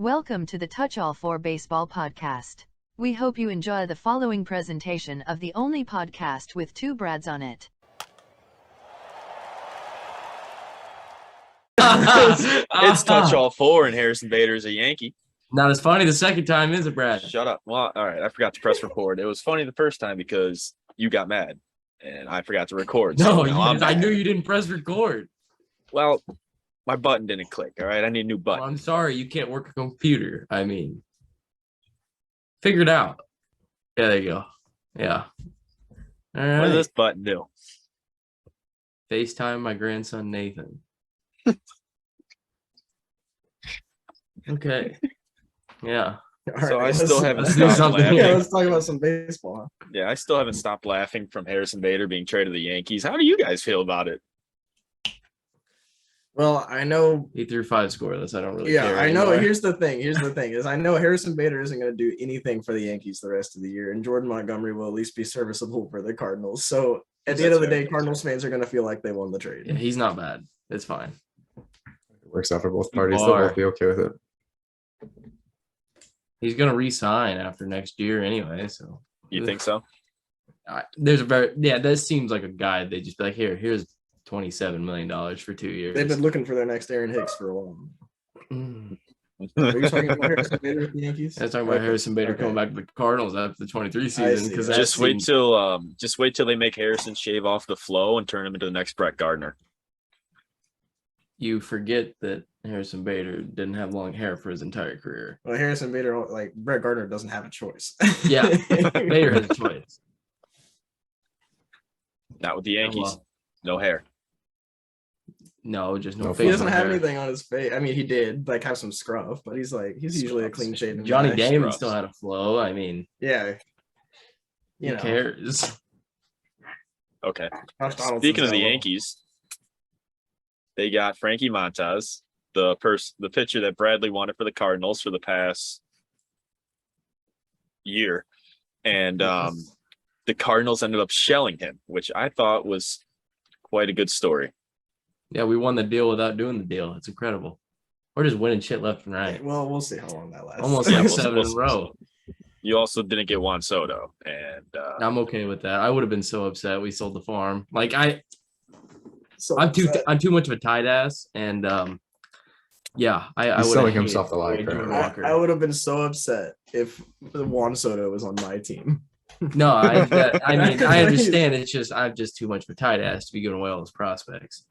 Welcome to the TouchAllFour Baseball Podcast. We hope you enjoy the following presentation of the only podcast with two Brads on it. It's TouchAllFour and Harrison Bader's a Yankee. Not as funny the second time, is it, Brad? Shut up. Well, all right. I forgot to press record. It was funny the first time because you got mad and I forgot to record. No, I knew you didn't press record. Well, my button didn't click. All right. I need a new button. Well, I'm sorry. You can't work a computer. I mean, figure it out. Yeah, there you go. Yeah. All right. What does this button do? FaceTime my grandson, Nathan. Okay. Yeah. So right, I still haven't let's do stopped something. laughing. Yeah, let's talk about some baseball. Yeah, I still haven't stopped laughing from Harrison Bader being traded to the Yankees. How do you guys feel about it? Well, I know. He threw 5 scoreless. I don't really Yeah, care I know. anymore. Here's the thing is I know Harrison Bader isn't going to do anything for the Yankees the rest of the year, and Jordan Montgomery will at least be serviceable for the Cardinals. So at the end of the day, Cardinals fans are going to feel like they won the trade. Yeah, he's not bad. It's fine. It works out for both parties. They'll both be okay with it. He's going to re-sign after next year anyway. So You think so? This seems like a guy. They just be like, here's $27 million for 2 years. They've been looking for their next Aaron Hicks for a while. Mm. Are you talking about Harrison Bader with the Yankees? I was talking about Harrison Bader coming back to the Cardinals after the 23 season because Just wait till they make Harrison shave off the flow and turn him into the next Brett Gardner. You forget that Harrison Bader didn't have long hair for his entire career. Well, Harrison Bader, like Brett Gardner, doesn't have a choice. Yeah, Bader has a choice. Not with the Yankees. No hair. No, just no No, face. He doesn't on have hair. anything on his face. I mean, he did like have some scruff, but he's usually a clean shaven. Johnny guy. Damon Scruffs. still had a flow. I mean, Yeah. who cares? Okay. Josh Donaldson's Speaking of the got a little- Yankees, they got Frankie Montas, the pitcher that Bradley wanted for the Cardinals for the past year, and the Cardinals ended up shelling him, which I thought was quite a good story. Yeah, we won the deal without doing the deal. It's incredible. We're just winning shit left and right. Well, we'll see how long that lasts. Almost Yeah, like we'll- 7 in a row. You also didn't get Juan Soto, and I'm okay with that. I would have been so upset we sold the farm. Like I'm too much of a tight ass, and yeah, I He's would selling himself the lie, Jordan apparently. Walker. I would have been so upset if Juan Soto was on my team. No, I mean I understand. It's just I'm just too much of a tight ass to be giving away all those prospects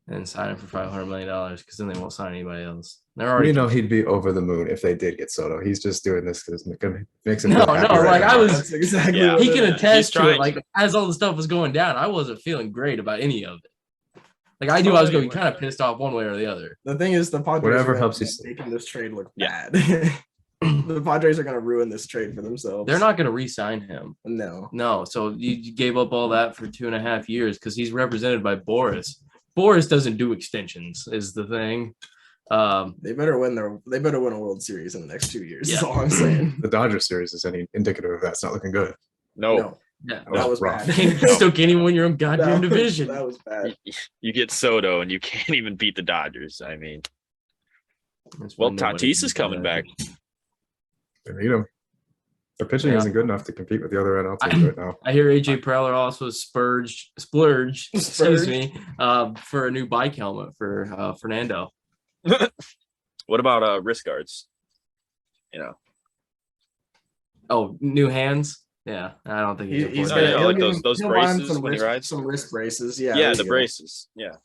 and signing for $500 million because then they won't sign anybody else. They're already. We know he'd be over the moon if they did get Soto. He's just doing this because it makes him No, feel happy no, right like, now. I was- That's exactly. Yeah. what He it can is. attest to trying it. Like to. as all the stuff was going down, I wasn't feeling great about any of it. Like I knew I was going to be kind of pissed off one way or the other. The thing is, the Padres Whatever are helps you making this trade look Yeah. bad. The Padres are going to ruin this trade for themselves. They're not going to re-sign him. No. No, so you gave up all that for 2.5 years because he's represented by Boris. Boris doesn't do extensions, is the thing. They better win a World Series in the next 2 years. That's Yeah. all I'm saying. The Dodger series is any indicative of that. It's not looking good. no, No, Yeah, that was rough. bad. still can't even win your own goddamn That was- division. That was bad. you get Soto and you can't even beat the Dodgers. I mean, That's well, why nobody Tatis is can do coming that. back. They need him. Their pitching Yeah. isn't good enough to compete with the other NL teams right now. I hear AJ Preller also splurged, excuse me, for a new bike helmet for Fernando. What about wrist guards? You know, Oh, new hands. Yeah, I don't think He's Oh, gonna yeah, he'll like give those- him- those he'll buy him braces some when he wrist- rides? some wrist braces. Yeah, yeah, there the you go. braces. Yeah.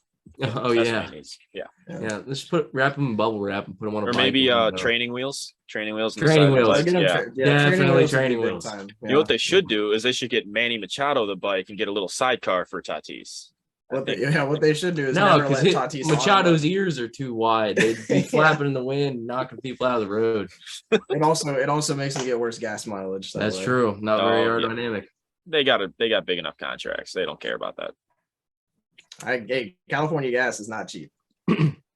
Oh That's yeah, what he needs. Yeah. yeah. Let's wrap them in bubble wrap and put them on a Or bike maybe and, training wheels. Training wheels. on the Training side of the wheels. bike, Get him Yeah. tra- Definitely wheels would training be big wheels. time. You know what they should do is they should get Manny Machado the bike and get a little sidecar for Tatis. What they should do is no, never let because Tatis Machado's ears are too wide. They'd be flapping in the wind, knocking people out of the road. It also makes him get worse gas mileage. that That's way. true. Not very Oh, yeah. aerodynamic. They got big enough contracts. They don't care about that. Hey, California gas is not cheap.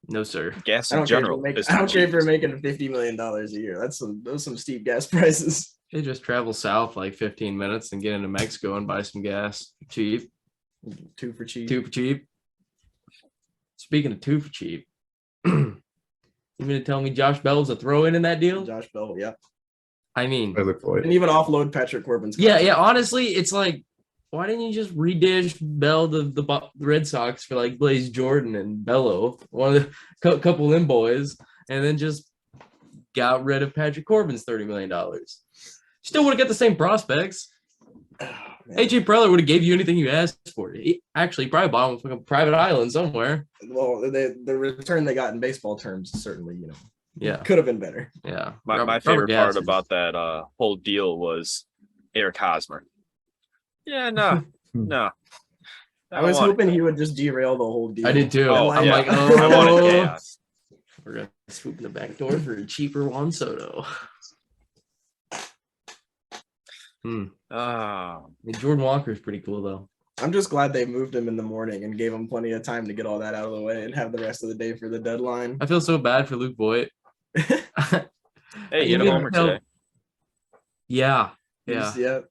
No, sir. Gas I in don't care if general. you're making- is I not don't care if cheap. you're making $50 million a year. Those some steep gas prices. They just travel south like 15 minutes and get into Mexico and buy some gas cheap. Two for cheap. Two for cheap. Speaking of two for cheap, You mean to tell me Josh Bell's a throw in that deal? Josh Bell, yeah. I mean, I look for And it. even offload Patrick Corbin's yeah. contract. Honestly, it's like, why didn't you just redish Bell the Red Sox for like Blaze Jordan and Bello, one of the couple of them boys, and then just got rid of Patrick Corbin's $30 million. Still would have got the same prospects. Man. AJ Preller would have gave you anything you asked for. He actually probably bought him from a private island somewhere. Well, the return they got in baseball terms certainly, Yeah, could have been better. yeah. My favorite part about that whole deal was Eric Hosmer. Yeah, no. I was hoping he would just derail the whole deal. I did too. Oh, I'm yeah. like, I wanted chaos. we're gonna swoop in the back door for a cheaper Juan Soto. Jordan Walker is pretty cool though. I'm just glad they moved him in the morning and gave him plenty of time to get all that out of the way and have the rest of the day for the deadline. I feel so bad for Luke Voigt. Hey, you had a homer today. Yeah. Yeah. Yeah.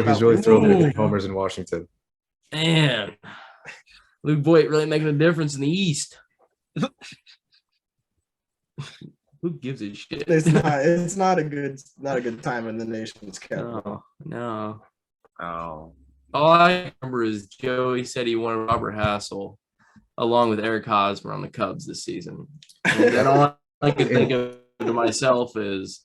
He's really thrilled to Ooh. get homers in Washington. Man, Luke Voigt really making a difference in the East. Who gives a shit? It's not a good time in the nation's capital. No. Oh. All I remember is Joey said he wanted Robert Hassel along with Eric Hosmer on the Cubs this season. And all I could think of to myself is,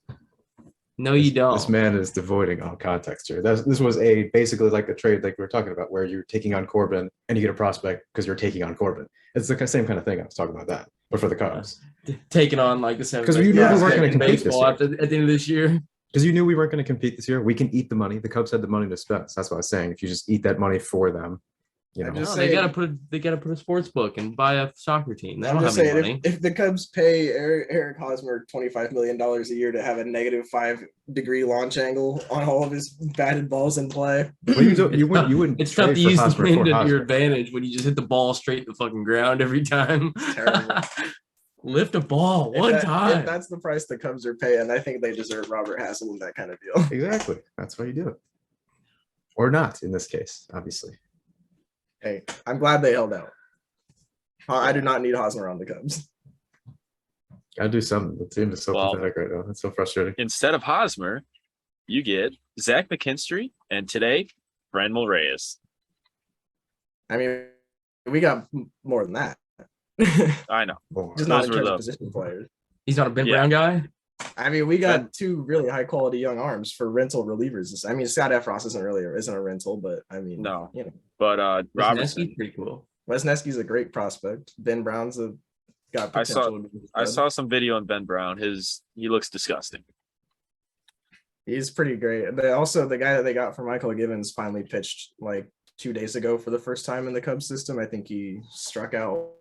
no, you don't. This man is devoiding all context here. This was basically like a trade like we were talking about, where you're taking on Corbin and you get a prospect because you're taking on Corbin. It's the same kind of thing I was talking about that, but for the Cubs. Taking on like the seventh. Because you knew we weren't going to compete this year. at the end of this year. Because you knew we weren't going to compete this year. We can eat the money. The Cubs had the money to spend. So that's what I was saying. If you just eat that money for them, They gotta put a sports book and buy a soccer team. They don't have any money. If the Cubs pay Eric Hosmer $25 million a year to have a -5-degree launch angle on all of his batted balls in play, well, you wouldn't. It's tough to use the Hosmer wind for at your Hosmer. advantage when you just hit the ball straight to the fucking ground every time. Terrible. Lift a ball one time. If that's the price the Cubs are paying, I think they deserve Robert Hassel in that kind of deal. Exactly. That's why you do it. Or not in this case, obviously. Hey, I'm glad they held out. I do not need Hosmer on the Cubs. Gotta do something. The team is so pathetic right now. It's so frustrating. Instead of Hosmer, you get Zach McKinstry and today, Franmil Reyes. I mean, we got more than that. I know. Just not in terms of position players. He's not a Ben Brown guy. I mean, we got two really high quality young arms for rental relievers. I mean, Scott Efros isn't a rental, but I mean, no. But Robertson, pretty cool. Wesneski's a great prospect. Ben Brown's got potential. I saw some video on Ben Brown. He looks disgusting. He's pretty great. The guy that they got for Michael Givens finally pitched like 2 days ago for the first time in the Cubs system. I think he struck out.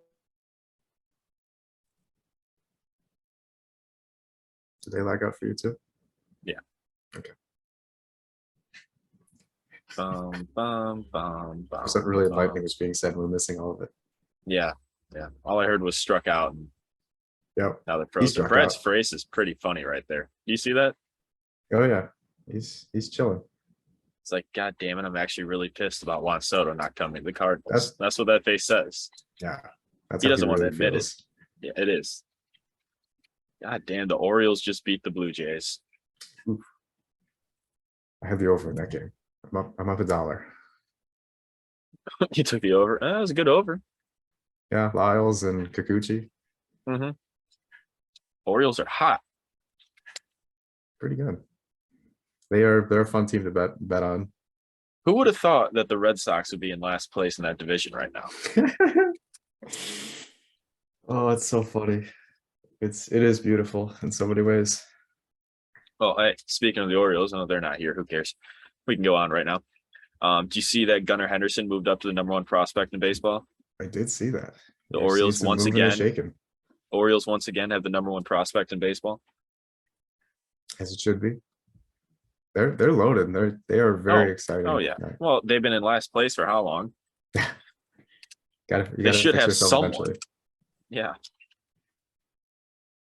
Did they lag out for you too? Yeah. Okay. Wasn't really enlightening was being said. We're missing all of it. Yeah. All I heard was struck out. And yep. Now they're frozen. Brad's face is pretty funny right there. Do you see that? Oh yeah. He's chilling. It's like, God damn it, I'm actually really pissed about Juan Soto not coming to the Cardinals. That's what that face says. Yeah. He doesn't want to admit it. Yeah, it is. God damn, the Orioles just beat the Blue Jays. Oof. I have the over in that game. I'm up $1. You took the over. That was a good over. Yeah, Lyles and Kikuchi. Mm-hmm. Orioles are hot. Pretty good. They're a fun team to bet on. Who would have thought that the Red Sox would be in last place in that division right now? Oh, it's so funny. It is beautiful in so many ways. Well, hey, speaking of the Orioles, I know they're not here. Who cares? We can go on right now. Do you see that Gunnar Henderson moved up to the #1 prospect in baseball? I did see that. The Orioles once again. Orioles once again have the #1 prospect in baseball. As it should be. They're loaded. They are very exciting. Oh yeah. Well, they've been in last place for how long? They should have someone. Eventually. Yeah.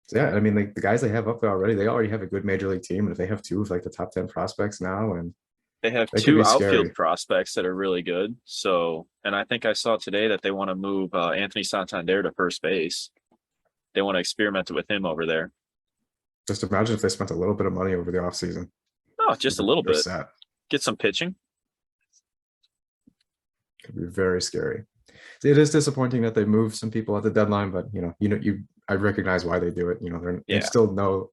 So yeah, I mean, like the guys they have up there already, they already have a good major league team, and if they have two of like the top 10 prospects now, and they have two outfield prospects that are really good. So, and I think I saw today that they want to move Anthony Santander to first base. they want to experiment with him over there. Just imagine if they spent a little bit of money over the offseason. Oh, just a little They're bit. set. Get some pitching. Could be very scary. It is disappointing that they moved some people at the deadline, but I recognize why they do it. They still know,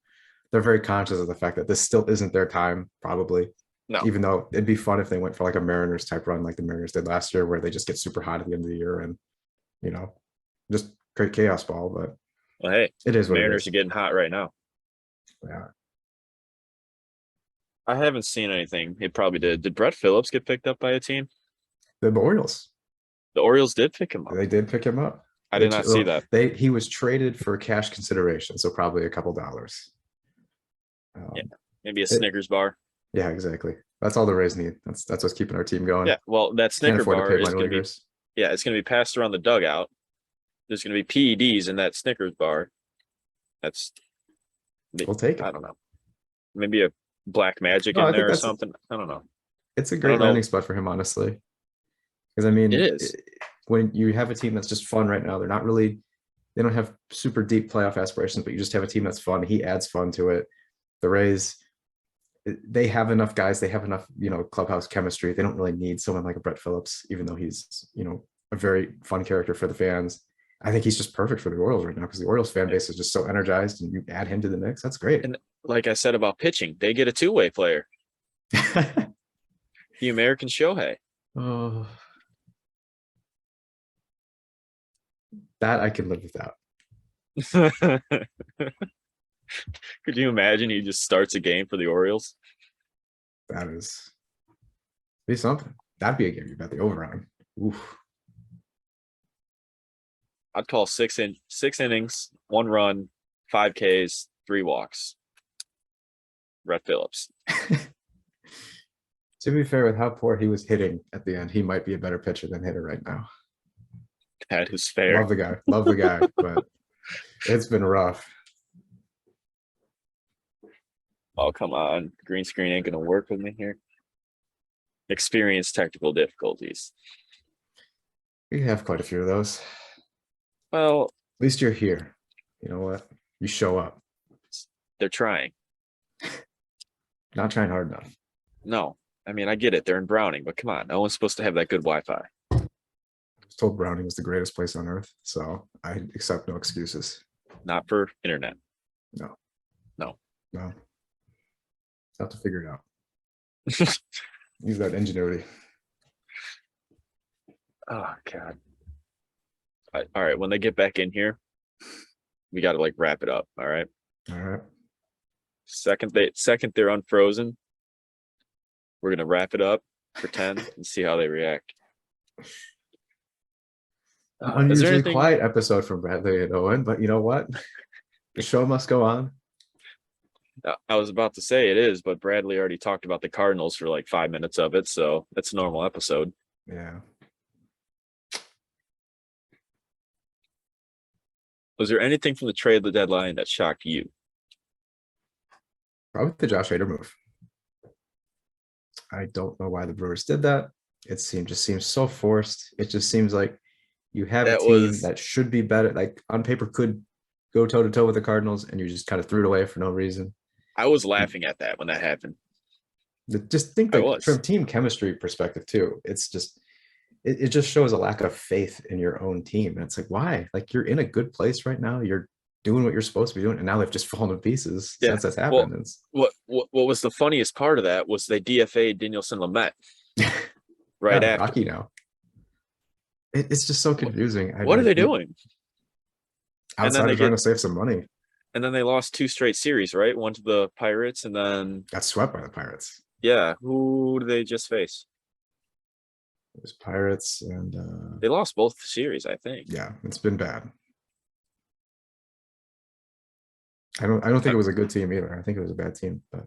they're very conscious of the fact that this still isn't their time, probably. No. Even though it'd be fun if they went for like a Mariners type run like the Mariners did last year, where they just get super hot at the end of the year and just create chaos ball. But Well, hey, it is what Mariners it are getting hot right now. is. Yeah. I haven't seen anything. It probably did. Did Brett Phillips get picked up by a team? The Orioles. The Orioles did pick him up. They did pick him up. I did not see that. He was traded for cash consideration, so probably a couple dollars. Yeah, maybe a Snickers bar. Yeah, exactly. That's all the Rays need. That's what's keeping our team going. Yeah, well, that Can't Snicker afford to bar pay is minor going to be leaguers. it's going to be passed around the dugout. There's going to be PEDs in that Snickers bar. We'll take it. I don't know. Maybe a black magic No, I in think there or that's something. I don't know. It's a I great don't know. landing spot for him, honestly. Because I mean, It is. When you have a team that's just fun right now, they don't have super deep playoff aspirations, but you just have a team that's fun. He adds fun to it. The Rays, they have enough guys. They have enough, clubhouse chemistry. They don't really need someone like a Brett Phillips, even though he's, a very fun character for the fans. I think he's just perfect for the Orioles right now because the Orioles fan base is just so energized, and you add him to the mix. That's great. And like I said about pitching, they get a two-way player. The American Shohei. Oh, that I can live without. Could you imagine he just starts a game for the Orioles? That is be something. That'd be a game you bet the over on. Oof. I'd call 6 innings, 1 run, 5 Ks, 3 walks. Brett Phillips. To be fair, with how poor he was hitting at the end, he might be a better pitcher than hitter right now. That is fair. Love the guy, but it's been rough. Oh, come on. Green screen ain't going to work with me here. Experience technical difficulties. We have quite a few of those. Well, At least you're here. You know what? You show up. they're trying. Not trying hard enough. No. I mean, I get it. They're in Browning, but come on. No one's supposed to have that good Wi-Fi. I was told Browning was the greatest place on earth, so I accept no excuses. Not for internet. No. Have to figure it out. Use that ingenuity. Oh, God. All right. When they get back in here, we got to wrap it up. All right. All right. Second they're unfrozen, we're going to wrap it up, pretend, and see how they react. Unusually anything- quiet episode from Bradley and Owen, but you know what? The show must go on. I was about to say it is, but Bradley already talked about the Cardinals for 5 minutes of it, so that's a normal episode. Yeah. Was there anything from the trade deadline that shocked you? Probably the Josh Hader move. I don't know why the Brewers did that. It just seems so forced. It just seems like you have a team that should be better, on paper could go toe to toe with the Cardinals, and you just kind of threw it away for no reason. I was laughing at that when that happened. Just think from team chemistry perspective too. It's just it just shows a lack of faith in your own team. And it's why? You're in a good place right now. You're doing what you're supposed to be doing, and now they've just fallen to pieces since that's happened. What was the funniest part of that was they DFA'd Danielson Lamet right after. Rocky now. It's just so confusing. What are they doing? Outside of trying to save some money. And then they lost 2 straight series, right? One to the Pirates, and then got swept by the Pirates. Yeah, who did they just face? It was Pirates, and they lost both series, I think. Yeah, it's been bad. I don't think it was a good team either. I think it was a bad team. But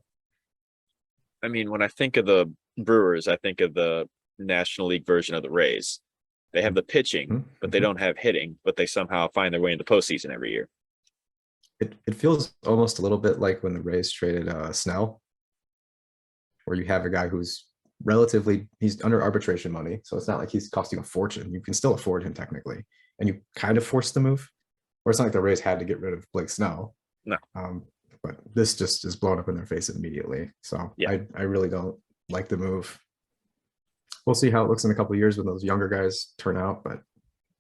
I mean, when I think of the Brewers, I think of the National League version of the Rays. They have the pitching, but they don't have hitting, but they somehow find their way into postseason every year. It feels almost a little bit like when the Rays traded Snell, where you have a guy who's he's under arbitration money, so it's not like he's costing a fortune. You can still afford him technically, and you kind of force the move. or it's not like the Rays had to get rid of Blake Snell. No. But this just is blown up in their face immediately. So Yeah. I really don't like the move. We'll see how it looks in a couple of years when those younger guys turn out, but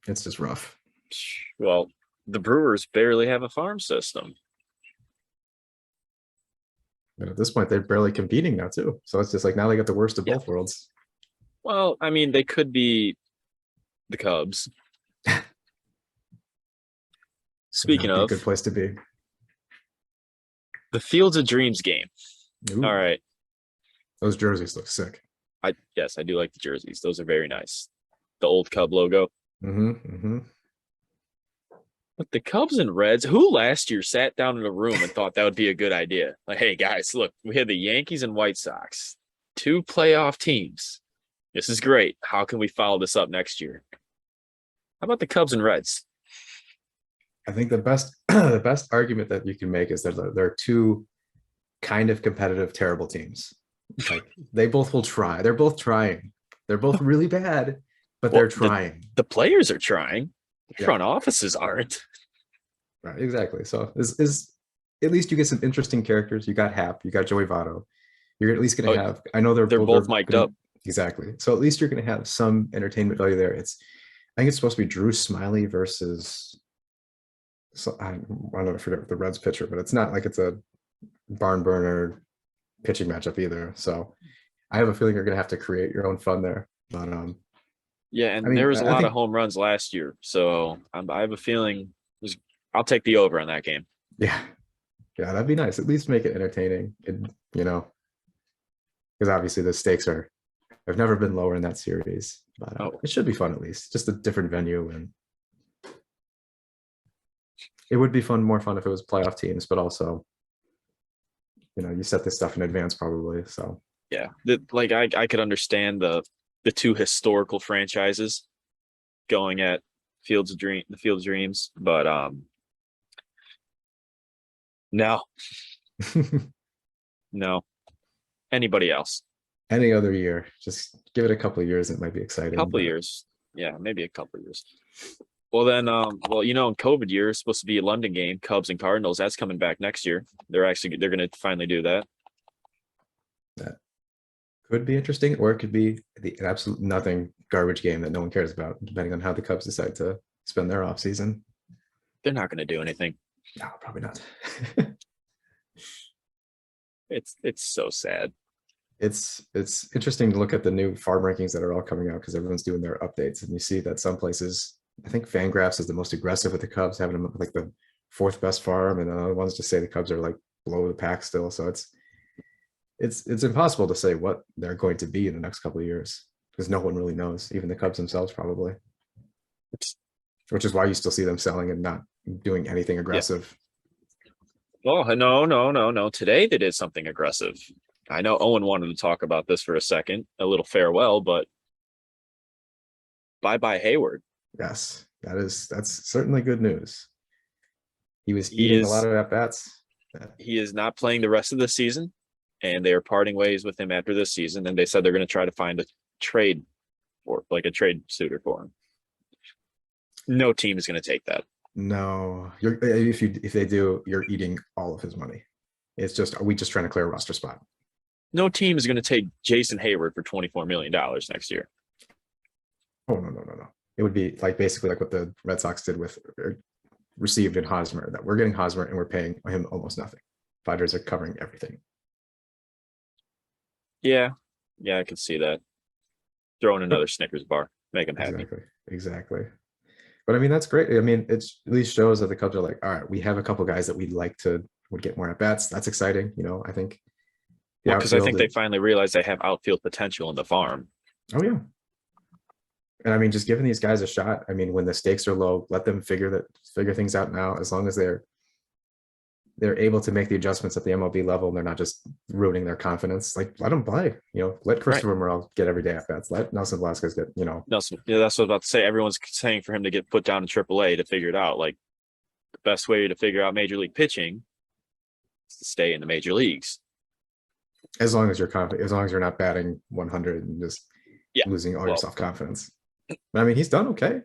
it's just rough. Well, the Brewers barely have a farm system. And at this point, they're barely competing now too. So it's just like now they got the worst of both worlds. Well, I mean, they could be the Cubs. Speaking That'd be of, a good place to be. the Fields of Dreams game. Ooh, All right. those jerseys look sick. Yes, I do like the jerseys. Those are very nice. The old Cub logo. But the Cubs and Reds, who last year sat down in a room and thought that would be a good idea? Like, hey, guys, look, we had the Yankees and White Sox, 2 playoff teams. This is great. How can we follow this up next year? How about the Cubs and Reds? I think the best the best argument that you can make is that there are 2 kind of competitive, terrible teams. Like they both will try. They're both trying. They're both really bad, but they're trying. The players are trying. Yeah. Front offices aren't. Right, exactly. So is at least you get some interesting characters. You got Hap, you got Joey Votto. You're at least going to have. I know they're both mic'd up. Exactly. So at least you're going to have some entertainment value there. I think it's supposed to be Drew Smiley versus. So I don't forget the Reds pitcher, but it's not like it's a barn burner pitching matchup either. So I have a feeling you're going to have to create your own fun there. But yeah, and there was a lot of home runs last year, so I have a feeling I'll take the over on that game. Yeah, that'd be nice. At least make it entertaining, because obviously the stakes have never been lower in that series. But it should be fun at least, just a different venue, and it would be more fun if it was playoff teams, but also, you set this stuff in advance probably. So yeah, I could understand the 2 historical franchises going at the Field of Dreams, but no. No. Anybody else? Any other year, just give it a couple of years. It might be exciting. A couple of years. Yeah, maybe a couple of years. Well, then, in COVID year, it's supposed to be a London game, Cubs and Cardinals. That's coming back next year. They're going to finally do that. That could be interesting, or it could be an absolute nothing garbage game that no one cares about, depending on how the Cubs decide to spend their offseason. They're not going to do anything. No, probably not. It's so sad. It's interesting to look at the new farm rankings that are all coming out because everyone's doing their updates, and you see that some places, I think Fangraphs is the most aggressive with the Cubs, having them like the 4th best farm, and other ones just say the Cubs are like below the pack still. So it's impossible to say what they're going to be in the next couple of years because no one really knows, even the Cubs themselves probably. Which is why you still see them selling and not doing anything aggressive. Yeah. Oh, no. Today they did something aggressive. I know Owen wanted to talk about this for a second, a little farewell, but bye-bye Hayward. Yes, that's certainly good news. He was eating a lot of at-bats. He is not playing the rest of the season, and they are parting ways with him after this season, and they said they're going to try to find a trade suitor for him. No team is going to take that. No, if they do, you're eating all of his money. It's just, are we just trying to clear a roster spot? No team is going to take Jason Hayward for $24 million next year. Oh, no. It would be like basically like what the Red Sox did with received in Hosmer, that we're getting Hosmer and we're paying him almost nothing. Padres are covering everything. Yeah, I can see that. Throw in another Snickers bar, make him happy. Exactly. But I mean, that's great. I mean, it at least shows that the Cubs are like, all right, we have a couple guys that we'd like would get more at bats. That's exciting. I think. Because I think they finally realized they have outfield potential in the farm. Oh yeah. And I mean, just giving these guys a shot. I mean, when the stakes are low, let them figure things out now. As long as they're able to make the adjustments at the MLB level, and they're not just ruining their confidence. Like, let them play. Let Christopher Morel get every day at bats. Let Nelson Velasquez get. Nelson. Yeah, that's what I was about to say. Everyone's saying for him to get put down in AAA to figure it out. Like, the best way to figure out major league pitching is to stay in the major leagues. As long as you're confident, as long as you're not batting 100 and just losing all your self-confidence. But I mean, he's done okay.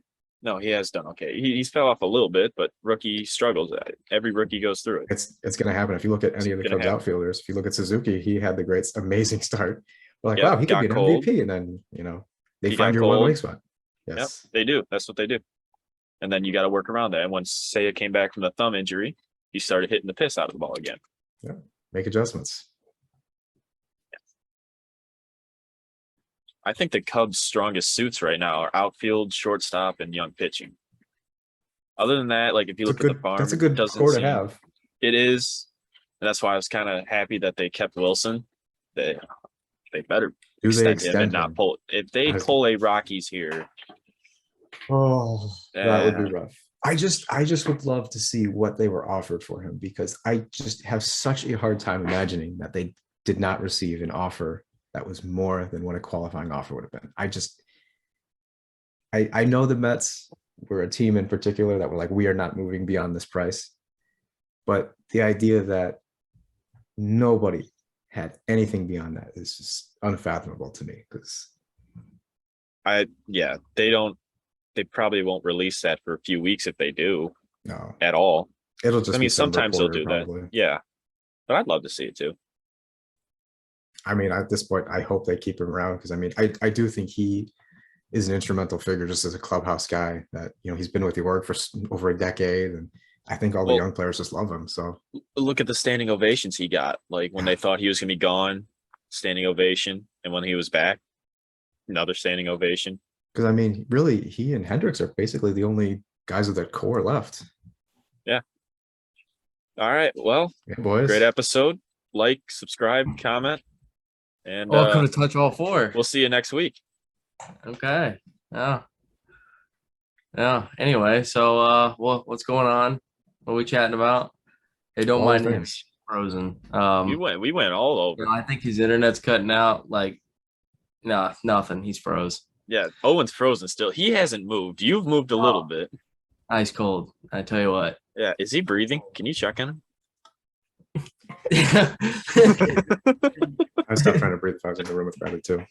No, he has done okay. He's fell off a little bit, but rookie struggles at it. Every rookie goes through it. It's going to happen. If you look at any of the Cubs outfielders, if you look at Suzuki, he had the great, amazing start. We're like, wow, he could be an MVP. And then, they find your one weak spot. Yes, yep, they do. That's what they do. And then you got to work around that. And when Seiya came back from the thumb injury, he started hitting the piss out of the ball again. Yeah, make adjustments. I think the Cubs' strongest suits right now are outfield, shortstop, and young pitching. Other than that, like if you look at the farm, that's a good core to have. It is. And that's why I was kind of happy that they kept Wilson. They better extend him and not pull. If they pull a Rockies here, that would be rough. I just would love to see what they were offered for him, because I just have such a hard time imagining that they did not receive an offer that was more than what a qualifying offer would have been. I know the Mets were a team in particular that were like, we are not moving beyond this price. But the idea that nobody had anything beyond that is just unfathomable to me. Because they probably won't release that for a few weeks if they do. No. At all. It'll just be sometimes they'll do probably. that. Yeah. But I'd love to see it too. I mean, at this point, I hope they keep him around, because I do think he is an instrumental figure just as a clubhouse guy that, he's been with the org for over a decade, and I think all the young players just love him. So look at the standing ovations he got. Like when they thought he was going to be gone, standing ovation, and when he was back, another standing ovation. Because really, he and Hendricks are basically the only guys with that core left. Yeah. All right. Well, boys, great episode. Like, subscribe, comment. And welcome to Touch All Four. We'll see you next week. Okay. Yeah. Anyway, so what's going on? What are we chatting about? Hey, don't mind him. He's frozen. We went all over. I think his internet's cutting out. Like, nothing. He's froze. Yeah, Owen's frozen still. He hasn't moved. You've moved a little bit. Ice cold. I tell you what. Yeah, is he breathing? Can you check on him? I stopped trying to breathe if I was in the room with Bradley too.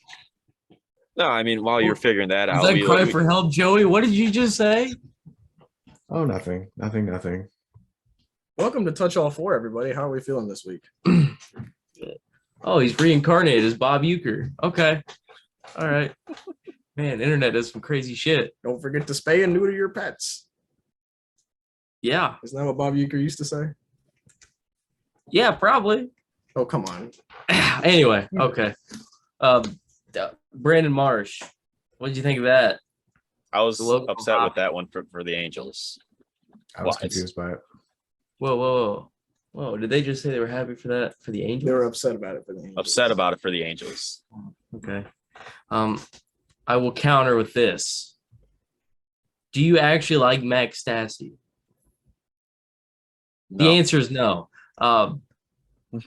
No, while you're figuring that out. Is that cry for help, Joey? What did you just say? Oh, nothing. Welcome to Touch All Four, everybody. How are we feeling this week? Oh, he's reincarnated as Bob Euchre. Okay. All right. Man, internet does some crazy shit. Don't forget to spay and neuter your pets. Yeah. Isn't that what Bob Euchre used to say? Yeah, probably. Oh, come on. Anyway, okay. Brandon Marsh. What did you think of that? I was upset with that one for the Angels. I was confused by it. Whoa. Did they just say they were happy for that for the Angels? They were upset about it for the Angels. Upset about it for the Angels. Okay. I will counter with this. Do you actually like Max Stassi? The answer is no.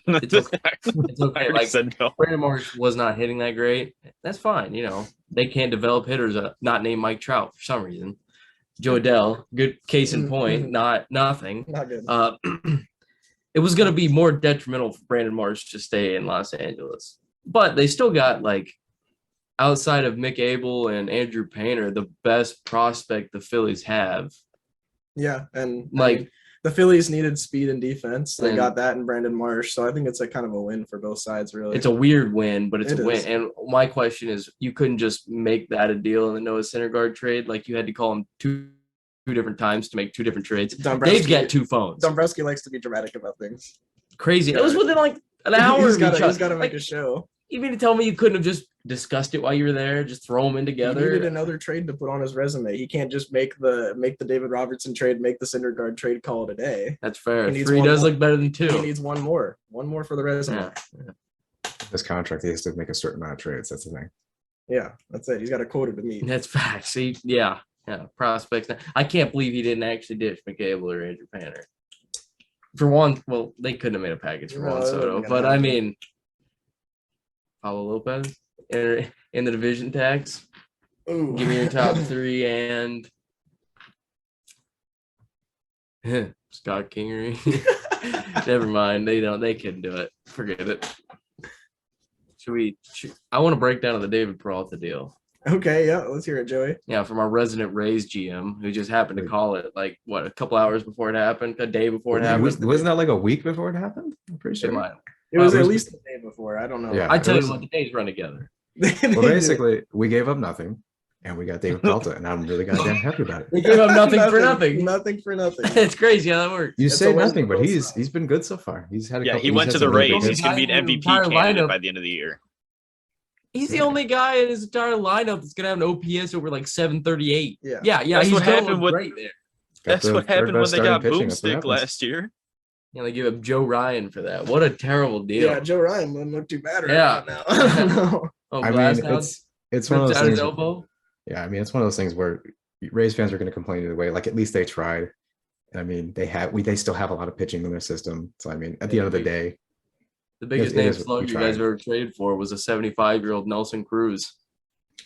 It's okay. It's okay. Like, said no. Brandon Marsh was not hitting that great. That's fine. They can't develop hitters not named Mike Trout for some reason. Joe Adell, good case in point. Nothing. Not good. It was going to be more detrimental for Brandon Marsh to stay in Los Angeles, but they still got, like, outside of Mick Abel and Andrew Painter, the best prospect the Phillies have. Yeah, and the Phillies needed speed and defense. They got that in Brandon Marsh, so I think it's a kind of a win for both sides, really. It's a weird win, but it's a win. And my question is, you couldn't just make that a deal in the Noah Syndergaard trade? Like, you had to call him two different times to make two different trades. They've got two phones. Dombrowski likes to be dramatic about things. Crazy. It was within like an hour. He's got to make a show. You mean to tell me you couldn't have just discussed it while you were there? Just throw them in together? He needed another trade to put on his resume. He can't just make the David Robertson trade, make the Syndergaard trade, call it a day. That's fair. Three does look better than two. He needs one more for the resume. Yeah. This contract, he has to make a certain amount of trades. That's the thing. Yeah, that's it. He's got a quota to meet. That's facts. Yeah. Prospects. I can't believe he didn't actually ditch McCable or Andrew Painter. For one, well, they couldn't have made a package for Juan Soto, but I mean, Paulo Lopez in the division tax. Ooh. Give me your top three and Scott Kingery. Never mind. They couldn't do it. Forget it. I want to break down the David Peralta deal. Okay, yeah, let's hear it, Joey. Yeah, from our resident Rays GM, who just happened to call it like what, a couple hours before it happened, a day before it happened. Wasn't that like a week before it happened? I'm pretty sure. It was at least the day before. I don't know. Yeah, I tell you what, the days run together. Well, basically, we gave up nothing, and we got David Peralta, and I'm really goddamn happy about it. We gave up nothing for nothing. Nothing for nothing. It's crazy how that works. You It's say a win nothing, for but both he's sides. been good so far. He's had a couple. He went to the really Rays. good He's hits. going to be an MVP Entire candidate lineup. by the end of the year. He's the only guy in his entire lineup that's gonna have an OPS over like 738. Yeah. yeah. That's He's what gonna happened look with- great there. Got That's the what third happened when best they got starting pitching. That's what Boomstick happens. last year. You know, they give up Joe Ryan for that. What a terrible deal. Yeah, Joe Ryan wouldn't look too bad right Yeah. now. I don't know. Oh, I Glass mean, now it's one of rips those out his things. elbow. Yeah, I mean, it's one of those things where Rays fans are going to complain either way. Like, at least they tried. And I mean, they still have a lot of pitching in their system. So I mean, at the end of the day, The biggest it name is what slug we you guys tried. ever traded for was a 75-year-old Nelson Cruz.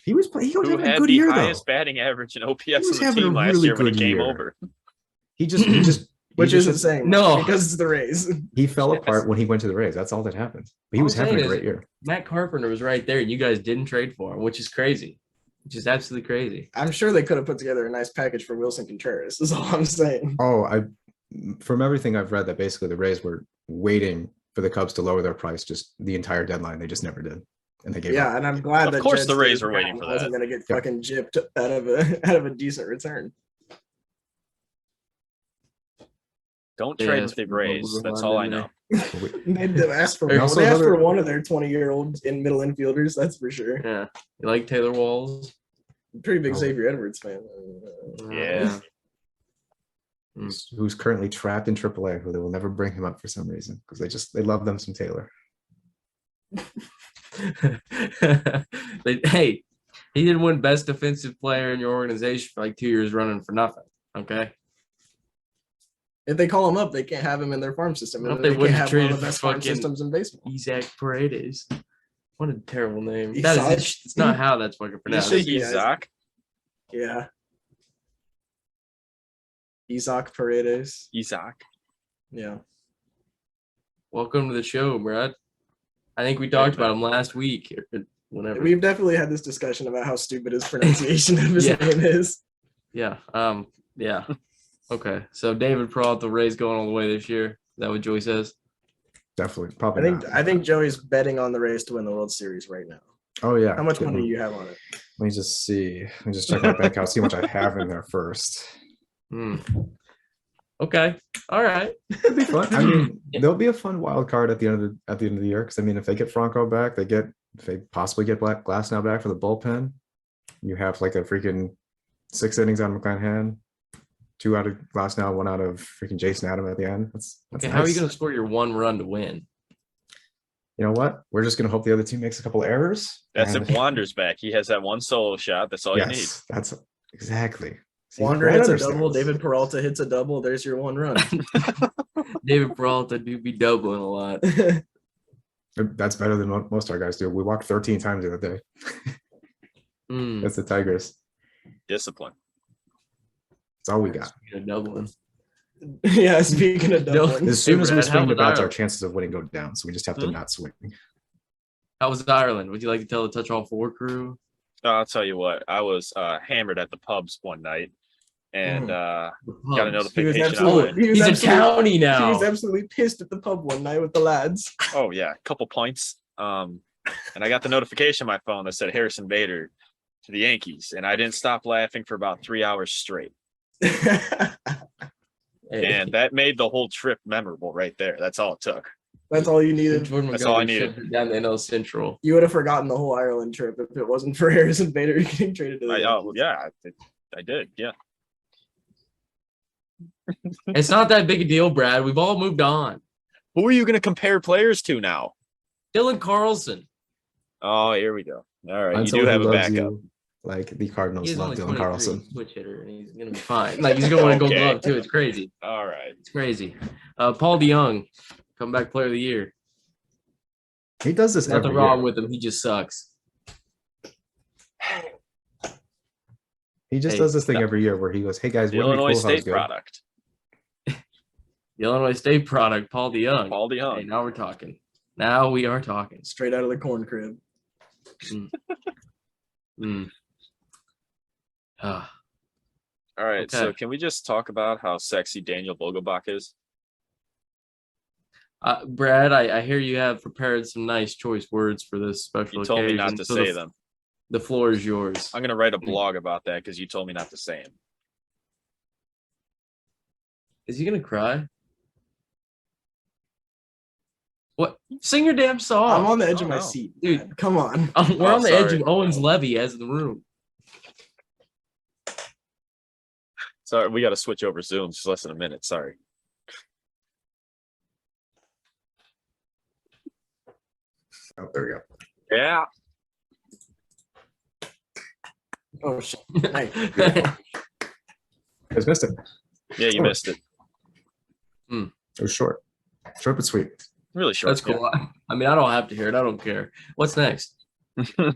he was Who having a had good the year though. highest batting average and OPS was on the having a team last really year when he good came year. over. He just Which just- isn't saying No. much because it's the Rays. he fell Yes. apart when he went to the Rays. That's all that happened. But he All was I'm having a saying great is- year. Matt Carpenter was right there, and you guys didn't trade for him, which is crazy. Which is absolutely crazy. I'm sure they could have put together a nice package for Wilson Contreras. Is all I'm saying. Oh, from everything I've read, that basically the Rays were waiting for the Cubs to lower their price just the entire deadline. They just never did, and they gave Yeah, up. and I'm glad Of that course Jed the Rays Steve were waiting Brown for wasn't that. going to get Yeah. fucking gypped out of a decent return. Don't Yeah, trade it's with the we'll Rays. move That's on all to I there. know. They did ask for And one. also They asked for another- one of their 20-year-olds in middle infielders. That's for sure. Yeah. You like Taylor Walls? Pretty big Oh. Xavier Edwards fan. Yeah. Who's currently trapped in AAA, who they will never bring him up for some reason because they love them some Taylor. Hey, he didn't win best defensive player in your organization for like 2 years running for nothing. Okay. If they call him up, they can't have him in their farm system. What if And they they can't wouldn't have trade one of him the for best farm fucking systems in baseball. Isaac Paredes. What a terrible name. Isaac? That is, it's not how that's fucking You pronounced. say Yeah. Isaac? Yeah. Isaac Paredes. Isaac. Yeah. Welcome to the show, Brad. I think we talked about him last week or whenever. We've definitely had this discussion about how stupid his pronunciation of his Yeah. name is. Yeah. Yeah. Okay. So David Peralta, Rays going all the way this year. Is that what Joey says? Definitely, probably. I think Joey's betting on the Rays to win the World Series right now. Oh yeah. How much money do Let you have on it? me just see. Let me just check my bank account. See how much I have in there first. Hmm. Okay. All right. It'd be fun. I mean, there'll be a fun wild card at the end of the year because I mean, if they get Franco back, if they possibly get Glass now back for the bullpen, you have like a freaking 6 innings on McClanahan, 2 out of Glass now, 1 out of freaking Jason Adam at the end. That's Okay. How are you nice. going to score your 1 run to win? You know what? We're just gonna hope the other team makes a couple errors. That's and- if Wander's back. He has that one solo shot. That's all you need. Yes, that's exactly. See, Wander Brad hits a understands. double. David Peralta hits a double. There's your one run. David Peralta do be doubling a lot. That's better than most of our guys do. We walked 13 times the other day. Hmm. That's the Tigers. Discipline. That's all we got. Doubling. Yeah, speaking of No. doubling. As soon as we Brad, how swing the was bats, our Ireland? chances of winning go down. So we just have to Hmm? not swing. How was Ireland? Would you like to tell the Touch All Four crew? I'll tell you what. I was hammered at the pubs one night, and got a notification. He was He's a absolutely- county He now. was absolutely pissed at the pub one night with the lads. Oh yeah, a couple points. And I got the notification on my phone that said Harrison Bader to the Yankees, and I didn't stop laughing for about 3 hours straight. Hey, And that made the whole trip memorable right there. That's all it took. That's all you needed. Jordan That's all I Montgomery needed. shoved it down the NL Central. You would have forgotten the whole Ireland trip if it wasn't for Harrison Bader getting traded to the Yankees. Yeah, I did. Yeah. It's not that big a deal, Brad. We've all moved on. Who are you going to compare players to now? Dylan Carlson. Oh, here we go. All right. Find You do someone have who a loves backup. you like the Cardinals He's love only Dylan 23, Carlson. switch hitter, and he's gonna be fine. Like he's gonna win a Gold Okay. Glove too. It's crazy. All right. It's crazy. Paul DeYoung, comeback player of the year. He does this Nothing every wrong year. with him. He just sucks. He just Hey, does this thing no. every year where he goes, "Hey guys, The wouldn't it be Illinois cool if I was State good?" product. The Illinois State product, Paul DeYoung. Paul DeYoung. Hey, now we're talking. Now we are talking. Straight out of the corn crib. Mm. Ah, All right, so Okay. can we just talk about how sexy Daniel Vogelbach is? Brad, I hear you have prepared some nice choice words for this special You told me not occasion. to So say them. the floor is yours. I'm gonna write a blog about that because you told me not to say him. Is he gonna cry? What? Sing your damn song. I'm on the edge Oh, of my no. seat, Dude. dude. Come on. We're Oh, on the edge sorry. of Owen's levee as in the room. Sorry, we got to switch over Zoom. Just less than a minute. Sorry. Oh, there we go. Yeah. Oh shit. Hey, You guys missed it. Yeah, you Oh. missed it. It was short but sweet. Really short. That's cool. I mean, I don't have to hear it. I don't care. What's next? Yeah.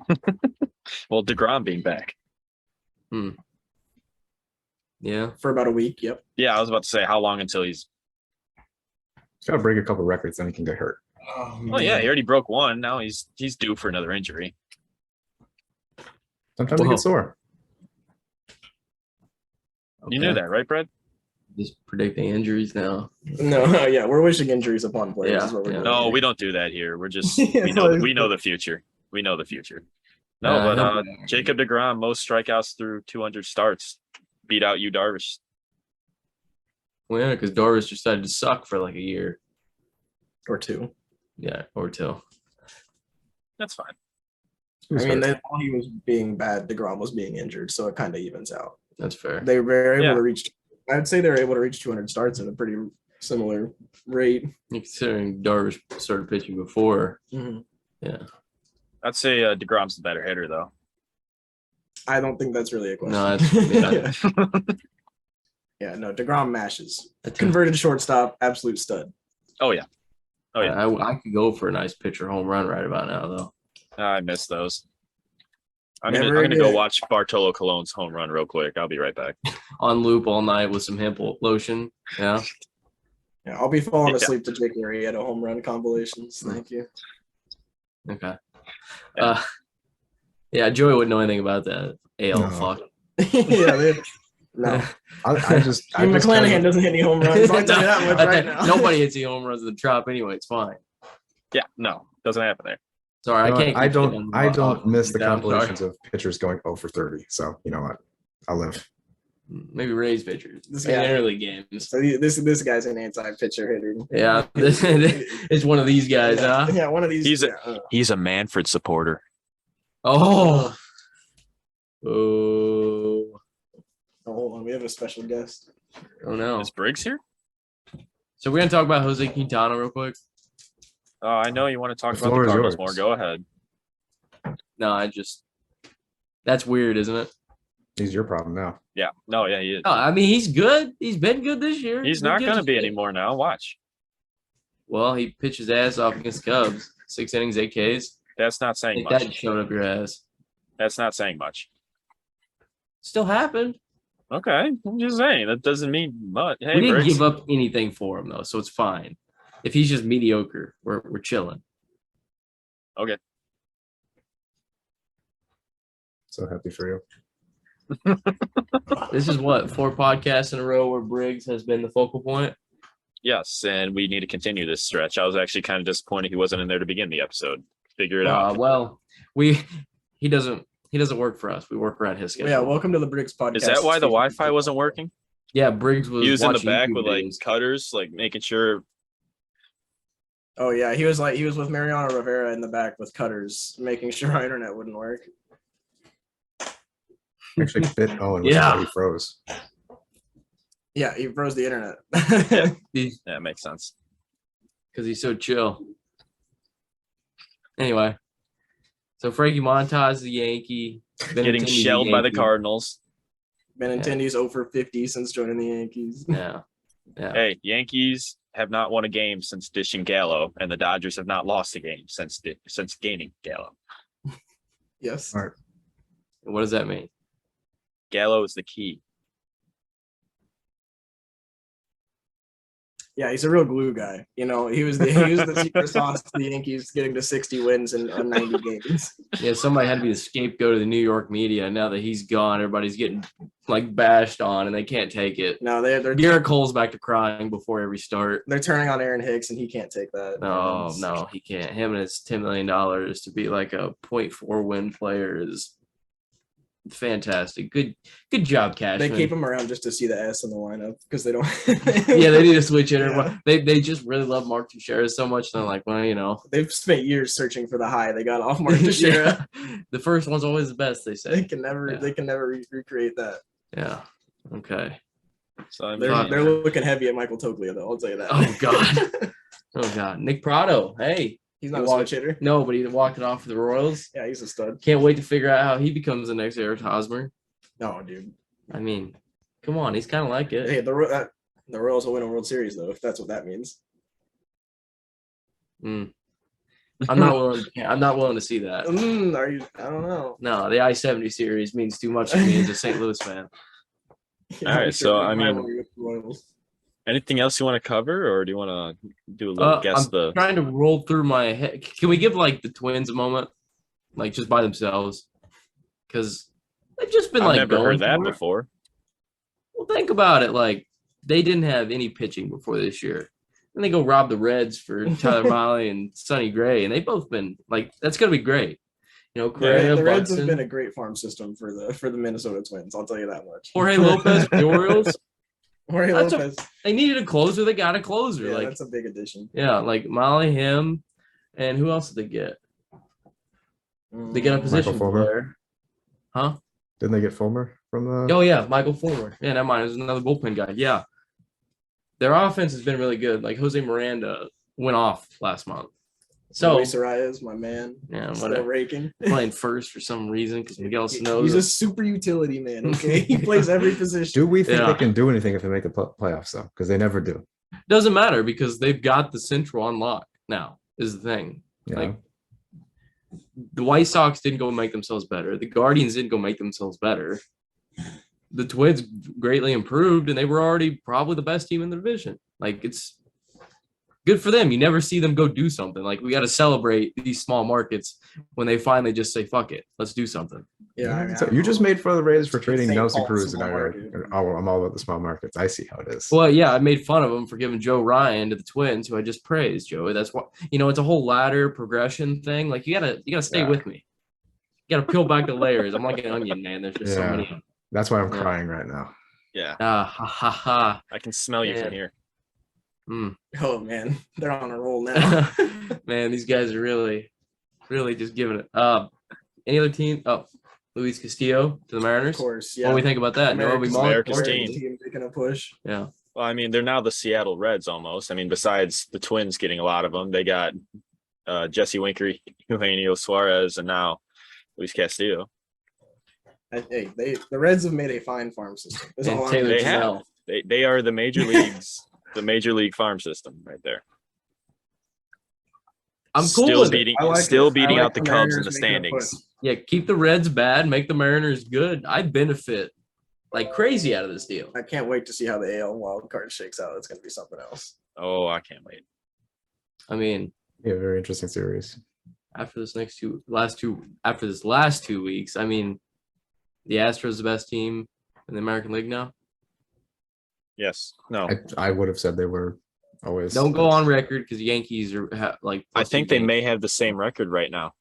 Well, DeGrom being back. Yeah. for about a week. Yep. Yeah, I was about to say how long until he's. He's got to break a couple records, then he can get hurt. Oh yeah, he already broke one. Now he's due for another injury. Sometimes he Whoa. gets sore. You knew that, right, Brad? Just predicting injuries now. No, yeah, we're wishing injuries upon players. Yeah, Is what we're yeah. doing. No, here. we don't do that here. We're just Yeah, we know the future. We know the future. No, He'll but be back. Jacob DeGrom, most strikeouts through 200 starts, beat out you Darvish. Well, yeah, because Doris decided to suck for like a year. Or two. Yeah, or two. That's fine. He was I mean, hurt. while he was being bad, DeGrom was being injured, so it kind of evens out. That's fair. They were able Yeah. to reach. I'd say they were able to reach 200 starts at a pretty similar rate. Considering Darvish started pitching before. Mhm. Yeah. I'd say DeGrom's the better hitter, though. I don't think that's really a question. No, that's Yeah, no, DeGrom mashes. that's Converted shortstop, absolute stud. Oh yeah. Oh yeah. I could go for a nice pitcher home run right about now, though. I miss those. I'm Never gonna go again. watch Bartolo Colon's home run real quick. I'll be right back. On loop all night with some hemp lotion. Yeah. Yeah, I'll be falling Yeah. asleep to Jake Arrieta home run compilations. Thank you. Okay. Yeah. Yeah, Joey wouldn't know anything about that. AL No. fuck. No. I just Ian McClanahan doesn't hit any home runs. I'll tell you that much right now. Nobody hits the home runs in the drop anyway. It's fine. Yeah, no, doesn't happen there. Sorry, I can't. I keep don't. hitting I them don't off. miss the Yeah, I'm sorry. compilations of pitchers going 0 for 30. So you know what? I'll live. Maybe Rays pitchers. This In guy- early games. So this guy's an anti-pitcher hitter. Yeah, it's one of these guys, yeah, huh? Yeah, one of these. He's a- yeah, He's a Manfred supporter. Oh. Oh. Oh, hold on, we have a special guest. Oh no. Is Briggs here? So we're gonna talk about Jose Quintana real quick. Oh, I know you want to talk The about floor the is Cardinals yours. more. Go ahead. No, that's weird, isn't it? He's your problem now. Yeah. No, yeah, he is. No, I mean he's good. He's been good this year. He's Who not gives going a to be shit? anymore now. Watch. Well, he pitched his ass off against the Cubs. 6 innings, 8 Ks. That's not I saying think much. that showed up your ass. That's not saying much. Still happened. Okay. I'm just saying. That doesn't mean much. Hey, We didn't Briggs. give up anything for him though, so it's fine. If he's just mediocre, we're chilling. Okay. So happy for you. This is what 4 podcasts in a row where Briggs has been the focal point. Yes, and we need to continue this stretch. I was actually kind of disappointed he wasn't in there to begin the episode. Figure it out. Well, he doesn't work for us. We work around his schedule. Yeah, welcome to the Briggs podcast. Is that why the Wi-Fi wasn't working? Yeah, Briggs was. He was in the watching back YouTube with like videos. cutters, like making sure. Oh yeah, he was with Mariano Rivera in the back with cutters, making sure our internet wouldn't work. Actually bit Owen, which is Yeah. why he froze. Yeah, he froze the internet. Yeah, makes sense. because he's so chill. Anyway, so Frankie Montas, the Yankee, Getting Benintendi's shelled by the Yankee. Cardinals. Benintendi's 0 for 50 since joining the Yankees. Yeah, yeah. Hey, Yankees have not won a game since dishing Gallo, and the Dodgers have not lost a game since gaining Gallo. Yes. All right. What does that mean? Gallo is the key. Yeah, he's a real glue guy. You know, he was the secret sauce to the Yankees getting to 60 wins in 90 games. Yeah, somebody had to be the scapegoat of the New York media. Now that he's gone, everybody's getting like bashed on, and they can't take it. No, they're Garrett Cole's back to crying before every start. they're turning on Aaron Hicks, and he can't take that. No, he can't. Him and his $10 million to be like a 0.4 win player is fantastic. Good job, Cashman. They keep him around just to see the S in the lineup because they don't. Yeah, they need to switch it. Yeah. They just really love Mark Teixeira so much. They're like, well, you know, They've spent years searching for the high. They got off Mark Teixeira. yeah. The first one's always the best. They say They can never recreate that. Yeah. Okay. So I mean, They're looking heavy at Michael Toglia though. I'll tell you that. Oh God. Oh God. Nick Prado. Hey. He's not a switch hitter. No, but he's walking off for the Royals. Yeah, he's a stud. Can't wait to figure out how he becomes the next Eric Hosmer. No, dude. I mean, come on, he's kind of like it. Hey, the Royals will win a World Series though, if that's what that means. I'm not willing to see that. Are you? I don't know. No, the I-70 series means too much to me as a St. Louis fan. All right, so I mean, anything else you want to cover, or do you want to do a little guess? I'm trying to roll through my head. Can we give like the Twins a moment, like just by themselves? Because they've just been I've like never heard that for it. before. Well, think about it. Like they didn't have any pitching before this year. And they go rob the Reds for Tyler Mahle and Sonny Gray, and they've both been like, that's gonna be great. You know, Correa, the Reds Buxton, have been a great farm system for the Minnesota Twins. I'll tell you that much. Jorge Lopez for the Orioles. Jorge That's Lopez. They needed a closer. They got a closer. Yeah, like that's a big addition. yeah, like Mahle, him, and who else did they get? They get a position Fulmer. player. Huh? Didn't they get Fulmer from the? Oh yeah, Michael Fulmer. Yeah, never mind. It was another bullpen guy. Yeah, their offense has been really good. Like Jose Miranda went off last month. So Luis Arias, my man. yeah, Still whatever. raking. Playing first for some reason because Miguel Sano. He's a super utility man. Okay, he plays every position. Do we think Yeah. they can do anything if they make the playoffs though? Because they never do. Doesn't matter because they've got the Central on lock now. Is the thing. Yeah. Like the White Sox didn't go make themselves better. The Guardians didn't go make themselves better. The Twins greatly improved, and they were already probably the best team in the division. Like it's good for them. You never see them go do something. Like we got to celebrate these small markets when they finally just say, "Fuck it, let's do something." Yeah, I mean, So you just made fun of the Rays for trading St. Nelson Paul Cruz, and small now market. I'm all about the small markets. I see how it is. Well, yeah, I made fun of them for giving Joe Ryan to the Twins, who I just praised, Joey. That's what it's a whole ladder progression thing. Like you gotta stay Yeah. with me. You gotta peel back the layers. I'm like an onion, man. There's just so Yeah. many. That's why I'm Yeah. crying right now. Yeah, Ha ha ha. I can smell you Man. from here. Oh man, they're on a roll now. Man, these guys are really just giving it. Any other team? Oh, Luis Castillo to the Of Mariners. course, yeah. What do we think about that? America's- America's America's team. making a push. Yeah. Well, I mean, they're now the Seattle Reds almost. I mean, besides the Twins getting a lot of them, they got Jesse Winker, Eugenio Suarez, and now Luis Castillo. Hey, the Reds have made a fine farm system. That's And all I'm Taylor They saying. have. Giselle. They are the major leagues, the major league farm system right there. I'm cool Still with beating, it. I like still it. I beating like out the the Cubs in Mariners the making a push. standings. Yeah, keep the Reds bad, make the Mariners good. I'd benefit like crazy out of this deal. I can't wait to see how the AL wild card shakes out. It's going to be something else. Oh, I can't wait. I mean, Yeah, very interesting series. after this last 2 weeks, I mean, the Astros the best team in the American League now. Yes. No. I would have said they were always. Don't go on record because Yankees are I think they may have the same record right now.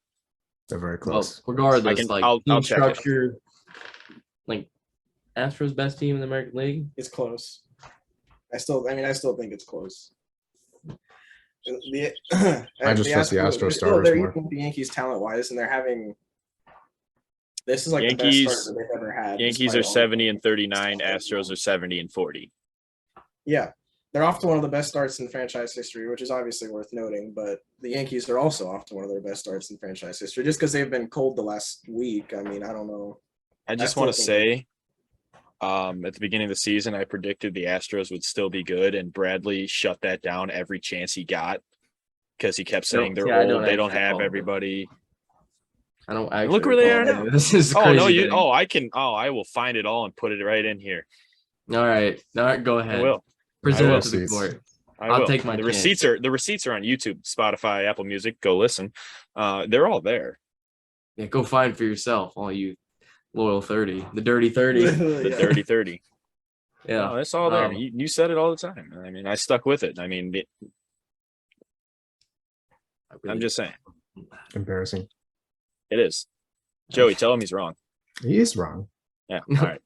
They're very Well, close. regardless, I'll team check it. structure, like Astros best team in the American League. It's close. I still think it's close. I just trust the Astros starters They're more. equal with the Yankees talent wise, and they're having. This is like the Yankees- best start that they've ever had. Yankees despite are all- 70 and 39. Astros are 70 and 40. Yeah, they're off to one of the best starts in franchise history, which is obviously worth noting. But the Yankees are also off to one of their best starts in franchise history, just because they've been cold the last week. I mean, I don't know. I just still want to think- say, at the beginning of the season, I predicted the Astros would still be good, and Bradley shut that down every chance he got because he kept saying they're I don't old, they don't actually have follow them. everybody. I don't actually Look where they are recall now. that. This is Oh crazy. no, you! thing. Oh, I can. Oh, I will find it all and put it right in here. All right, go I ahead. will. Present I will it to the see. court. I'll will. take my the chance. receipts are on YouTube, Spotify, Apple Music. Go listen. They're all there. Yeah, go find for yourself, all you loyal 30, the dirty 30. The dirty 30. Yeah, No, it's all there. Um, You said it all the time. I mean, I stuck with it. I mean, I'm just saying Embarrassing. it is. Joey, tell him he's wrong. He is wrong. Yeah. All right.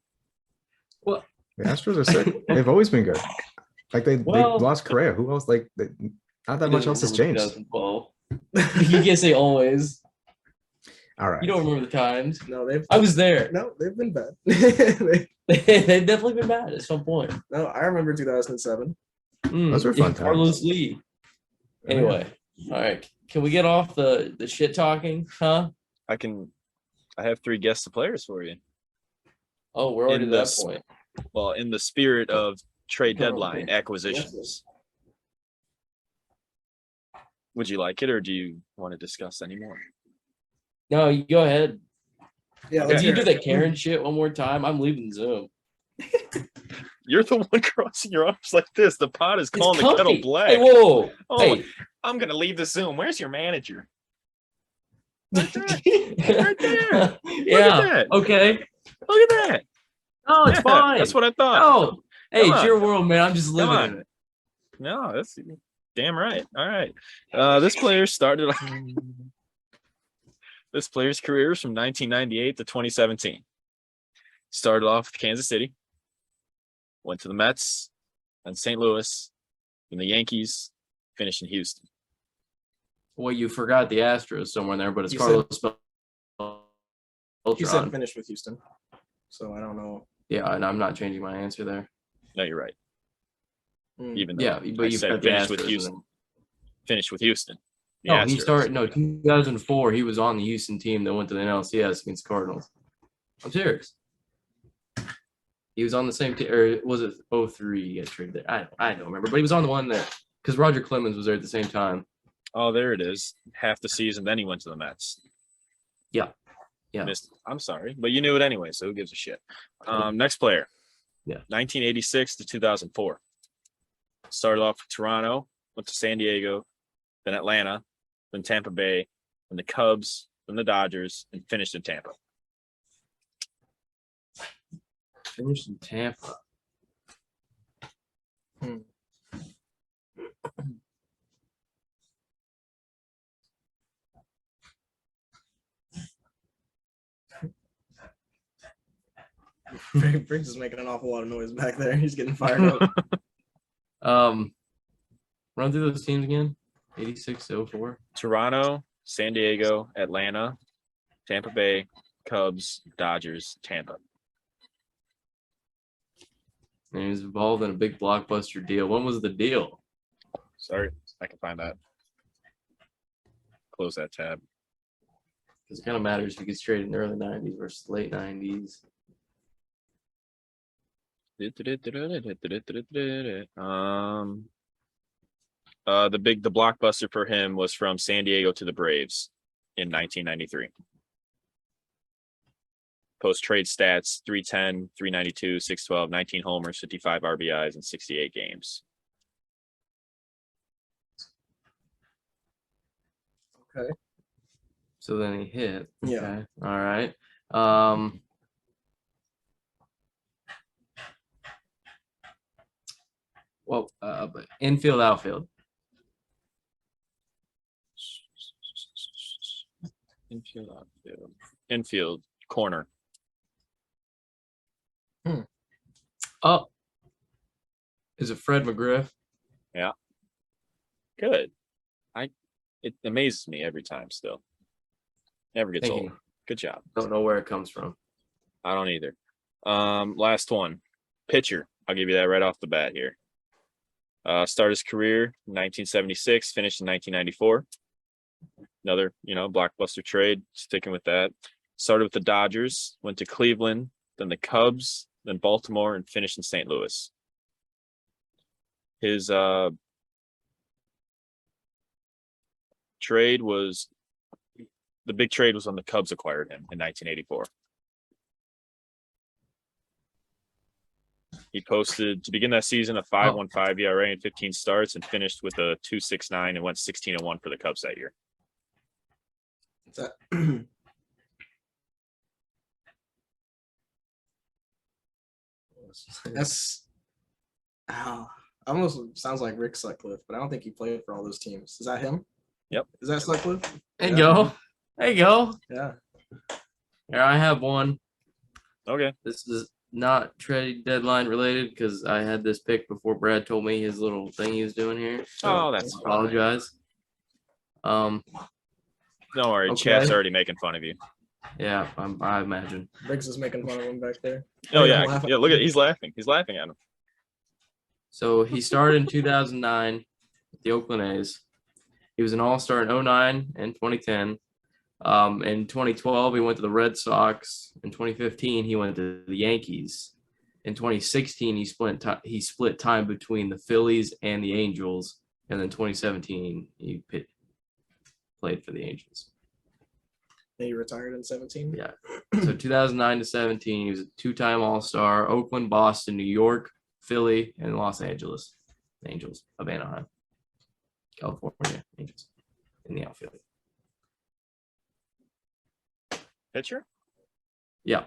Well, The Astros are sick. They've always been good. Like they lost Correa. Who else? Like not that much else has changed. 2012. You can't say always. All right. You don't remember the times. No, I was there. no, they've been bad. They've definitely been bad at some point. No, I remember 2007. Those were fun times. Carlos Lee. Anyway, all right. Can we get off the shit talking? Huh? I have 3 guess the players for you. Oh, we're already In at that this- point. Well, in the spirit of trade Come on, deadline man. acquisitions. Would you like it, or do you want to discuss any more? No, you go ahead. Yeah, If let's you hear do it. that Karen shit one more time, I'm leaving Zoom. You're the one crossing your arms like this. The pot is calling the kettle comfy. black. Hey, whoa. Oh, Hey. I'm gonna leave the Zoom. Where's your manager? Right there. Right there. Yeah. that. Okay. Look at that. Oh, it's Yeah, fine. That's what I thought. Oh, hey, Come it's on. your world, man. I'm just Come living on. in it. No, that's damn right. All right. This player started. This player's career is from 1998 to 2017. Started off with Kansas City, went to the Mets, then St. Louis, then the Yankees, finished in Houston. Well, you forgot the Astros somewhere in there, but it's You Carlos He said Beltran. finished with Houston. So I don't know. Yeah, and I'm not changing my answer there. No, you're right. Hmm. Even though Yeah, I but you said forgot the finished with Astros. Houston. Finished with Houston. The No, he Astros. started. No, 2004. He was on the Houston team that went to the NLCS against Cardinals. I'm serious. He was on the same team, or was it 03 he got traded there? I don't remember, but he was on the one that because Roger Clemens was there at the same time. Oh, there it is. Half the season, then he went to the Mets. Yeah. I'm sorry, but you knew it anyway, so who gives a shit? Next player. Yeah. 1986 to 2004. Started off with Toronto, went to San Diego, then Atlanta, then Tampa Bay, then the Cubs, then the Dodgers, and finished in Tampa. Finished in Tampa. Briggs is making an awful lot of noise back there. He's getting fired up. Run through those teams again. 86 to 04. Toronto, San Diego, Atlanta, Tampa Bay, Cubs, Dodgers, Tampa. And he was involved in a big blockbuster deal. When was the deal? Sorry, I can find that. Close that tab. Because it kind of matters if he gets traded in the early 90s versus late 90s. The blockbuster for him was from San Diego to the Braves in 1993. Post trade stats: 310, 392, 612, 19 homers, 55 RBIs, and 68 games. Okay. So then he hit. Yeah. Okay. All right. But infield, outfield. Infield, outfield. Infield, corner. Oh, is it Fred McGriff? Good. It amazes me every time still. Never gets Thank old. you. Good job. Don't know where it comes from. I don't either. Last one. Pitcher. I'll give you that right off the bat here. Started his career in 1976, finished in 1994. Another, blockbuster trade, sticking with that. Started with the Dodgers, went to Cleveland, then the Cubs, then Baltimore, and finished in St. Louis. His the big trade was when the Cubs acquired him in 1984. He posted to begin that season a 5.15 ERA and 15 starts, and finished with a 2.69 and went 16-1 for the Cubs that year. What's that? That's almost sounds like Rick Sutcliffe, but I don't think he played for all those teams. Is that him? Yep. Is that Sutcliffe? There you go. There you go. Yeah. Here, I have one. Okay. This is not trade deadline related because I had this pick before Brad told me his little thing he was doing here. So Oh, that's I fine. apologize. Don't worry, Okay. chat's already making fun of you. Yeah, I imagine. Briggs is making fun of him back there. Oh Yeah, yeah, I'm laughing. yeah. Look at he's laughing. He's laughing at him. So he started in 2009 with the Oakland A's. He was an All-Star in 2009 and 2010. In 2012, he went to the Red Sox. In 2015, he went to the Yankees. In 2016, he split time between the Phillies and the Angels. And then 2017, he played for the Angels. And he retired in 17. Yeah. So 2009 to 17, he was a two-time All-Star, Oakland, Boston, New York, Philly, and Los Angeles. Angels of Anaheim. California Angels in the outfield. Pitcher? Yeah.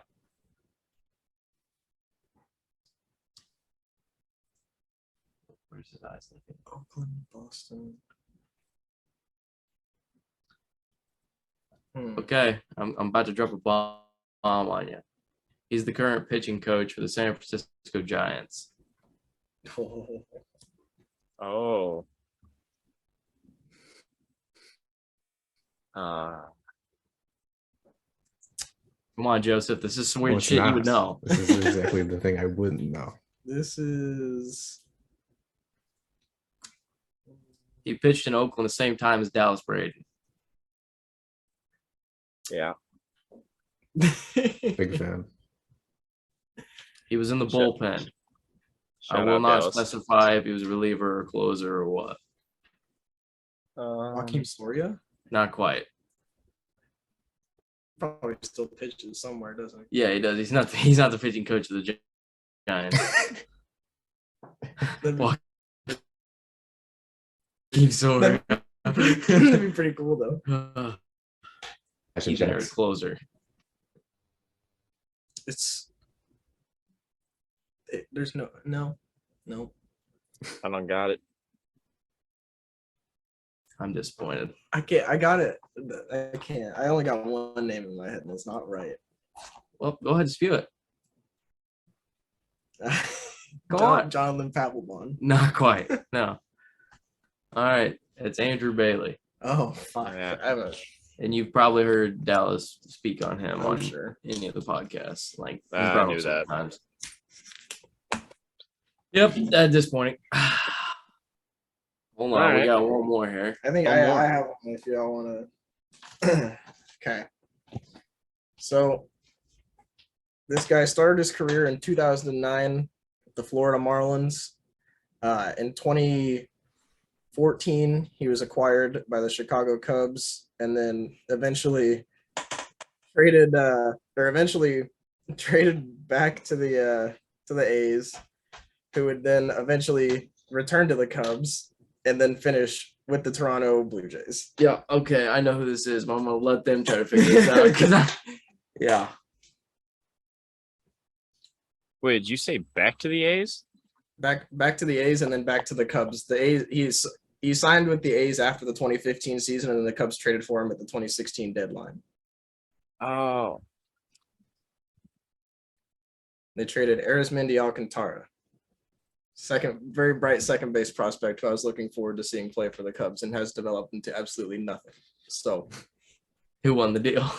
Where's his eyes looking? Oakland, Boston. Okay, I'm about to drop a bomb on you. He's the current pitching coach for the San Francisco Giants. Oh. Come on, Joseph. This is some weird Well, it's shit you would not. know. This is exactly the thing I wouldn't know. This is He pitched in Oakland the same time as Dallas Braden. Yeah. Big fan. He was in the Shout- bullpen. I Shout will out not Dallas. specify if he was a reliever or closer or what. Joaquin Soria. Not quite. Probably still pitches somewhere, doesn't he? Yeah, he does. He's not. He's not the pitching coach of the Giants. That'd be, Well, Keeps over. that'd be pretty cool though. He's a closer. There's no. I don't got it. I'm disappointed. I can't. I got it. I can't. I only got one name in my head, and it's not right. Well, go ahead and spew it. Go on. Jonathan Papelbon. Not quite. No. All right. It's Andrew Bailey. Oh fuck! Yeah. I haven't. And you've probably heard Dallas speak on him I'm on sure. any of the podcasts. Like, he's I brought knew up that. sometimes. Yep, disappointing. Hold on, All we right. got one more here. I think One more. I have one if y'all want to. Okay. So this guy started his career in 2009 with the Florida Marlins. In 2014, he was acquired by the Chicago Cubs, and then eventually traded back to the A's, who would then eventually return to the Cubs and then finish with the Toronto Blue Jays. Yeah, okay, I know who this is, but I'm gonna let them try to figure this out. Yeah. Wait, did you say back to the A's? Back to the A's and then back to the Cubs. The A's he signed with the A's after the 2015 season, and then the Cubs traded for him at the 2016 deadline. Oh. They traded Arismendi Alcantara, very bright second base prospect who I was looking forward to seeing play for the Cubs, and has developed into absolutely nothing. So, Who won the deal?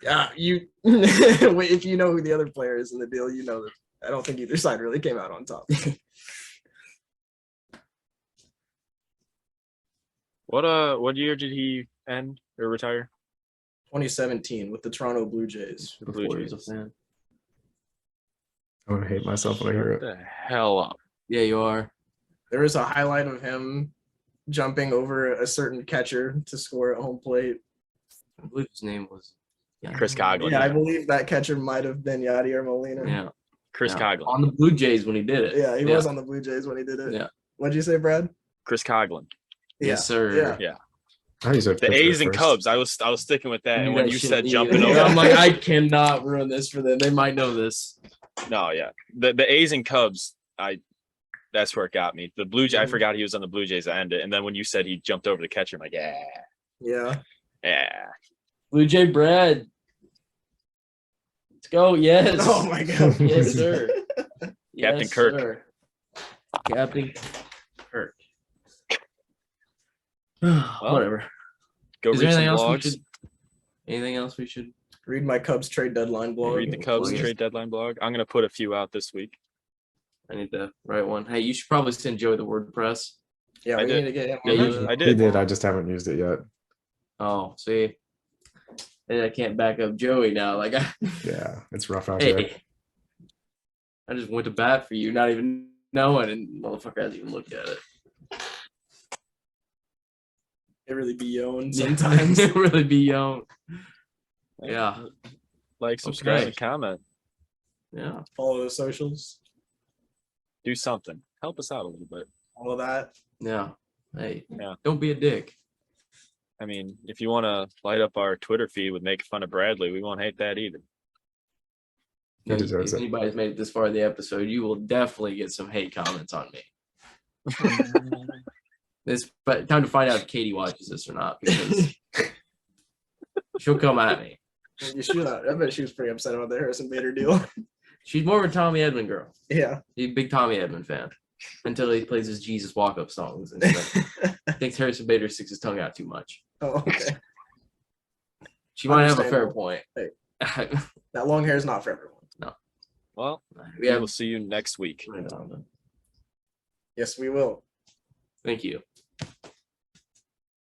yeah, if you know who the other player is in the deal, you know that I don't think either side really came out on top. What year did he end or retire? 2017 with the Toronto Blue Jays. The Blue Before he was a Jays. fan. I'm gonna hate myself when I hear Shut it. the hell up. Yeah, you are. There was a highlight of him jumping over a certain catcher to score at home plate. I believe his name was. Yeah. Chris Coglin. Yeah, I believe that catcher might have been Yadier Molina. Yeah. Chris Coughlin. on the Blue Jays when he did it. Yeah, he was on the Blue Jays when he did it. Yeah. What'd you say, Brad? Chris Coughlin. Yes, sir. Yeah. I used to The A's and Cubs. I was sticking with that. And when That you shit said immediately. jumping over, I'm like, I cannot ruin this for them. They might know this. no, yeah, the A's and Cubs. That's where it got me. The Blue Jays. I forgot he was on the Blue Jays. I ended, and then when you said he jumped over the catcher, I'm like, Yeah. yeah. Blue Jay Brad. Let's go. Yes. Oh my god. Yes, sir. Captain Yes, Kirk. sir. Captain Kirk. Whatever. Go Is there read some anything else we blogs. should? Anything else we should? Read my Cubs trade deadline blog. Read the Cubs Yes. trade deadline blog. I'm gonna put a few out this week. I need the right one. Hey, you should probably send Joey the WordPress. Yeah, I we did. need to get him. Yeah, on you- that. I He did. did. I just haven't used it yet. Oh, see, and I can't back up Joey now. Like, Yeah, it's rough out there. hey, I just went to bat for you, not even knowing, and motherfucker hasn't even looked at it. It really be young sometimes. It really be young. Yeah, Like, subscribe, Okay. and comment. yeah. Follow the socials. Do something. Help us out a little bit. All of that. Yeah. Hey, Yeah. don't be a dick. I mean, if you want to light up our Twitter feed with making fun of Bradley, we won't hate that either. He deserves if it. anybody's made it this far in the episode, you will definitely get some hate comments on me. It's but time to find out if Katie watches this or not, because she'll come at me. You should. I bet she was pretty upset about the Harrison Bader deal. She's more of a Tommy Edmond girl. Yeah. She's a big Tommy Edmond fan. Until he plays his Jesus walk-up songs and stuff. Thinks Harrison Bader sticks his tongue out too much. Oh, okay. She might have a fair Understandable. point. Hey. That long hair is not for everyone. Well, we we have will see you next week. Yes, we will. Thank you.